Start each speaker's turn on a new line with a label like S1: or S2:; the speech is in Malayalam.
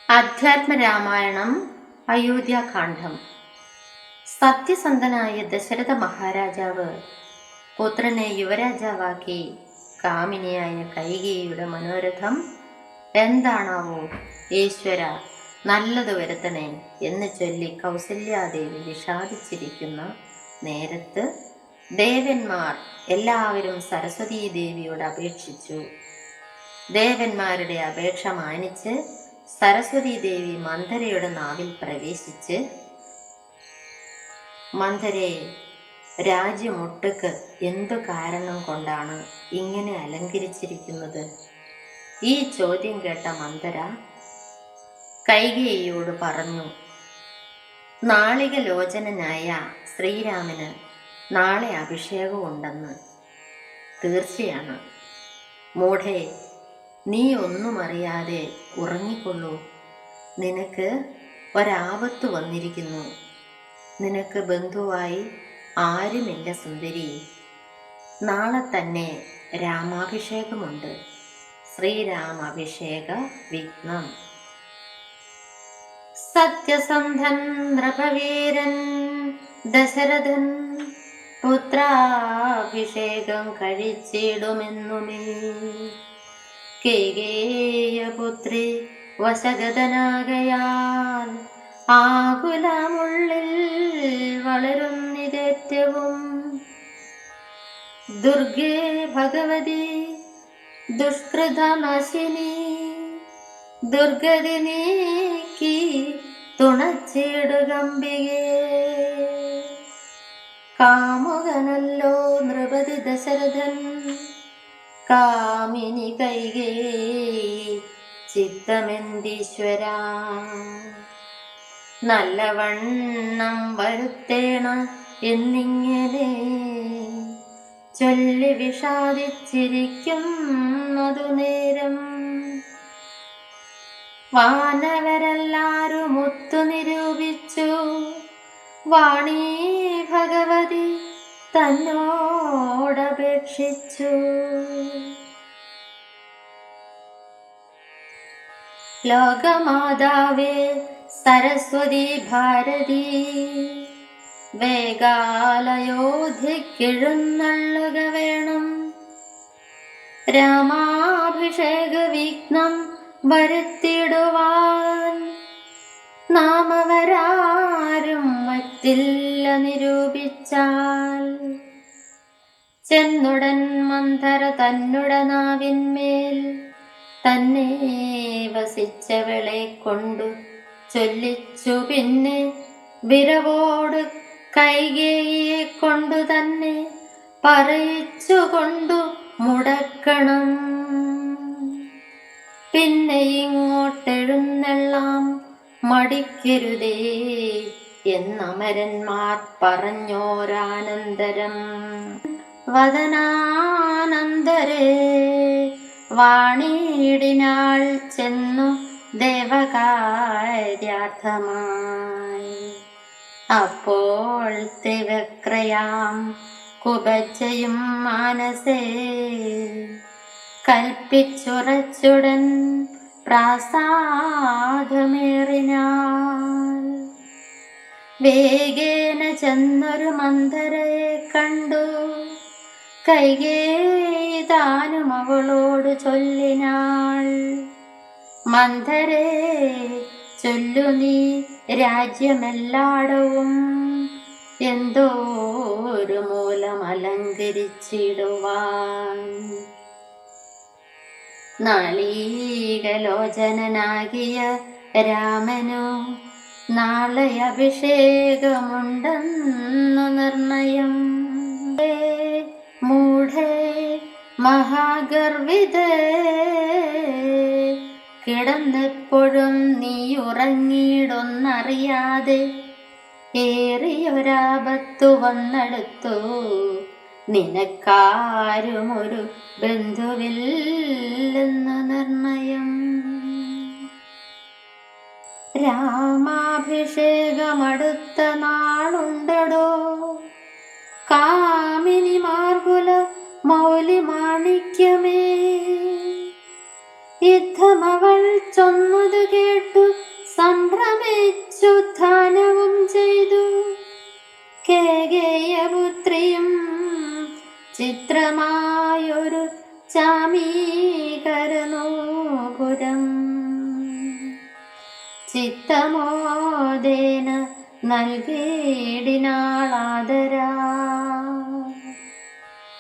S1: അധ്യാത്മരാമായണം അയോധ്യാകാന്ഡം. സത്യസന്ധനായ ദശരഥ മഹാരാജാവ് പുത്രനെ യുവരാജാവാക്കി കാമിനിയായ കൈകേയിയുടെ മനോരഥം എന്താണാവോ ഈശ്വര നല്ലത് വരുത്തണേ എന്ന് ചൊല്ലി കൗസല്യാദേവി വിഷാദിച്ചിരിക്കുന്ന നേരത്ത് ദേവന്മാർ എല്ലാവരും സരസ്വതീ ദേവിയോട് അപേക്ഷിച്ചു. ദേവന്മാരുടെ അപേക്ഷ മാനിച്ച് സരസ്വതീ ദേവി മന്ധരയുടെ നാവിൽ പ്രവേശിച്ച്, മന്ധരെ, രാജ്യമൊട്ടുക്ക് എന്തു കാരണം കൊണ്ടാണ് ഇങ്ങനെ അലങ്കരിച്ചിരിക്കുന്നത്? ഈ ചോദ്യം കേട്ട മന്ധര കൈകേയിയോട് പറഞ്ഞു, നാളികലോചനനായ ശ്രീരാമന് നാളെ അഭിഷേകമുണ്ടെന്ന് തീർച്ചയാണ്. മൂഢേ, നീ ഒന്നും അറിയാതെ ഉറങ്ങിക്കൊള്ളൂ. നിനക്ക് ഒരാപത്ത് വന്നിരിക്കുന്നു. നിനക്ക് ബന്ധുവായി ആരുമില്ല സുന്ദരി. നാളെ തന്നെ രാമാഭിഷേകമുണ്ട്. ശ്രീരാമാഭിഷേക വിഘ്നം. സത്യസന്ധൻ നൃപവീരൻ ദശരഥൻ പുത്രാഭിഷേകം കഴിച്ചിടുമെന്നുമേ കൈകേയപുത്രി വശഗതനാകയാൽ ആകുലമുള്ളിൽ വളരുന്നിതേറ്റവും. ദുർഗേ ഭഗവതി ദുഷ്കൃതനാശിനി, ദുർഗതി നീക്കി തുണച്ചിടുകമ്പികേ. കാമുകനല്ലോ നൃപതി ദശരഥൻ, കാമിനി കൈകേയി ചിത്തമെന്തീശ്വര. നല്ലവണ്ണം വരുത്തേണ എന്നിങ്ങനെ ചൊല്ലി വിഷാദിച്ചിരിക്കുന്നതു നേരം വാനവരെല്ലാരും ഒത്തു നിരൂപിച്ചു. വാണീ ഭഗവതി തന്നോടപേക്ഷിച്ചു. ലോകമാതാവേ സരസ്വതി ഭാരതി, വേഗാലയോധ്യക്കെഴുന്നള്ളുക വേണം. രാമാഭിഷേക വിഘ്നം വരുത്തിടുവാൻ നാമവരാരും മറ്റില്ല നിരൂപിച്ചാൽ. ചെന്നുടൻ മന്ധര തന്നുടെ നാവിന്മേൽ തന്നെ വസിച്ചവളെ കൊണ്ടു ചൊല്ലിച്ചു. പിന്നെ വിരവോട് കൈകേയിയെ കൊണ്ടു തന്നെ പറയിച്ചു കൊണ്ടു മുടക്കണം. പിന്നെ ഇങ്ങോട്ടെഴുന്നള്ളാം മടിക്കരുതേ എന്നമരന്മാർ പറഞ്ഞോരാനന്തരം. വദനാനന്തരേ വാണിയിടിനാൾ ചെന്നു ദേവകാര്യാർത്ഥമായി. അപ്പോൾ തിവക്രയാം കുബജയും മാനസേ കൽപ്പിച്ചുറച്ചുടൻ പ്രാസാദമേറിനാൾ. വേഗേന ചെന്നൊരു മന്ധരയെ കണ്ടു. കൈകേയി താനും അവളോട് ചൊല്ലിനാൾ, മന്ധരേ, ചൊല്ലു നീ രാജ്യമെല്ലാടവും എന്തോരു മൂലം അലങ്കരിച്ചിടുവാൻ. നാളീകലോചനനാകിയ രാമനു നാളെ അഭിഷേകമുണ്ടെന്നു നിർണയം. മൂഢേ മഹാഗർവിതേ, കിടന്നെപ്പോഴും നീ ഉറങ്ങിയിടൊന്നറിയാതെ ഏറിയൊരാപത്തു വന്നെടുത്തു. നിനക്കാരും ഒരു ബന്ധുവില്ലെന്ന് നിർണയം. രാമാഭിഷേകമടുത്ത നാളുണ്ടടോ. കാമിനി മാർഗുല മൗലി മാണിക്യമേ, യുദ്ധമവൾ ചൊന്നതു കേട്ടു ചിത്രമായൊരു ചാമീകരനോപുരം ചിത്തമോദേന നൽകിയിടിനാളാദരാ